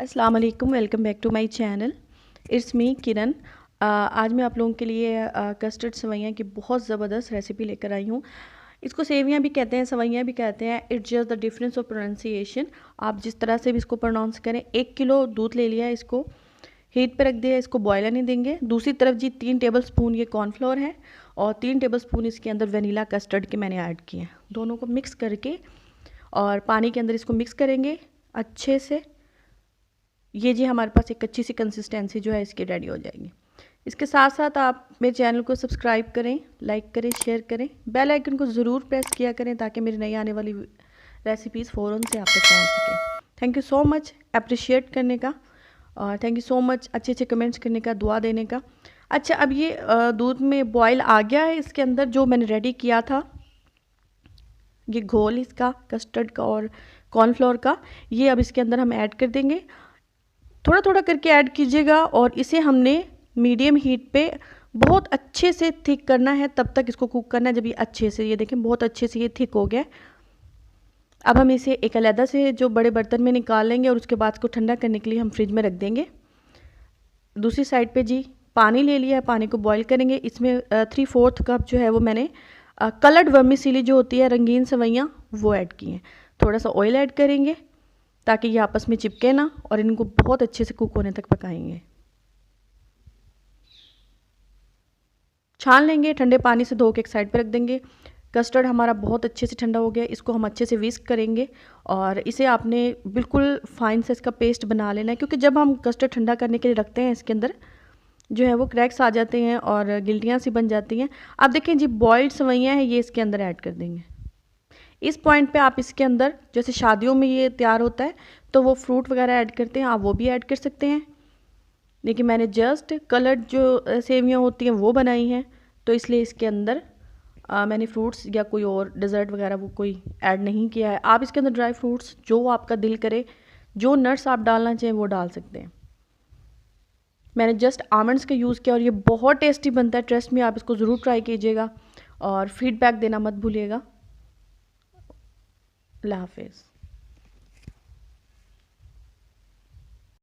अस्सलाम वालेकुम, welcome back to my channel. It's me Kiran. आज मैं आप लोगों के लिए कस्टर्ड सेवइयाँ की बहुत ज़बरदस्त रेसिपी लेकर आई हूँ। इसको सेवियाँ भी कहते हैं, सेवइयाँ भी कहते हैं। It's just the difference of pronunciation. आप जिस तरह से भी इसको प्रोनाउंस करें। 1 किलो दूध ले लिया है, इसको हीट पर रख दिया, इसको बॉयल नहीं देंगे। दूसरी तरफ जी 3 टेबल स्पून ये कॉर्नफ्लोर है और 3 टेबल स्पून इसके अंदर वनीला कस्टर्ड के मैंने ऐड किए हैं। दोनों को मिक्स करके और पानी के अंदर इसको मिक्स करेंगे अच्छे से। ये जी हमारे पास एक अच्छी सी कंसिस्टेंसी जो है इसकी रेडी हो जाएगी। इसके साथ साथ आप मेरे चैनल को सब्सक्राइब करें, लाइक करें, शेयर करें, बेल आइकन को ज़रूर प्रेस किया करें ताकि मेरी नई आने वाली रेसिपीज़ फ़ौरन से आप तक पहुँच सकें। Thank you so much appreciate करने का और थैंक यू सो मच अच्छे अच्छे कमेंट्स करने का, दुआ देने का। अच्छा, अब ये दूध में बॉयल आ गया है। इसके अंदर जो मैंने रेडी किया था ये घोल इसका कस्टर्ड का और कॉर्नफ्लोर का, ये अब इसके अंदर हम ऐड कर देंगे। थोड़ा थोड़ा करके ऐड कीजिएगा और इसे हमने मीडियम हीट पे बहुत अच्छे से थिक करना है, तब तक इसको कुक करना है जब ये अच्छे से, ये देखें बहुत अच्छे से ये थिक हो गया। अब हम इसे एक अलग से जो बड़े बर्तन में निकाल लेंगे और उसके बाद इसको ठंडा करने के लिए हम फ्रिज में रख देंगे। दूसरी साइड पे जी पानी ले लिया है, पानी को बॉईल करेंगे। इसमें 3/4 कप जो है वो मैंने कलर्ड वर्मिसेली जो होती है रंगीन सेवइयाँ वो ऐड की हैं। थोड़ा सा ऑयल ऐड करेंगे ताकि ये आपस में चिपके ना और इनको बहुत अच्छे से कुक होने तक पकाएंगे। छान लेंगे, ठंडे पानी से धो के एक साइड पे रख देंगे। कस्टर्ड हमारा बहुत अच्छे से ठंडा हो गया, इसको हम अच्छे से विस्क करेंगे और इसे आपने बिल्कुल फाइन से इसका पेस्ट बना लेना है, क्योंकि जब हम कस्टर्ड ठंडा करने के लिए रखते हैं इसके अंदर जो है वो क्रैक्स आ जाते हैं और गिल्टियाँ सी बन जाती हैं। आप देखें जी बॉइल्ड सेवइयाँ हैं, ये इसके अंदर ऐड कर देंगे। इस पॉइंट पे आप इसके अंदर जैसे शादियों में ये तैयार होता है तो वो फ्रूट वगैरह ऐड करते हैं, आप वो भी ऐड कर सकते हैं। लेकिन मैंने जस्ट कलर्ड जो सेवियाँ होती हैं वो बनाई हैं, तो इसलिए इसके अंदर मैंने फ्रूट्स या कोई और डेज़र्ट वगैरह वो कोई ऐड नहीं किया है। आप इसके अंदर ड्राई फ्रूट्स जो आपका दिल करे, जो नट्स आप डालना चाहें वो डाल सकते हैं। मैंने जस्ट आमंड्स का यूज़ किया और ये बहुत टेस्टी बनता है। ट्रस्ट में आप इसको ज़रूर ट्राई कीजिएगा और फीडबैक देना मत भूलिएगा। अल्लाह हाफिज़।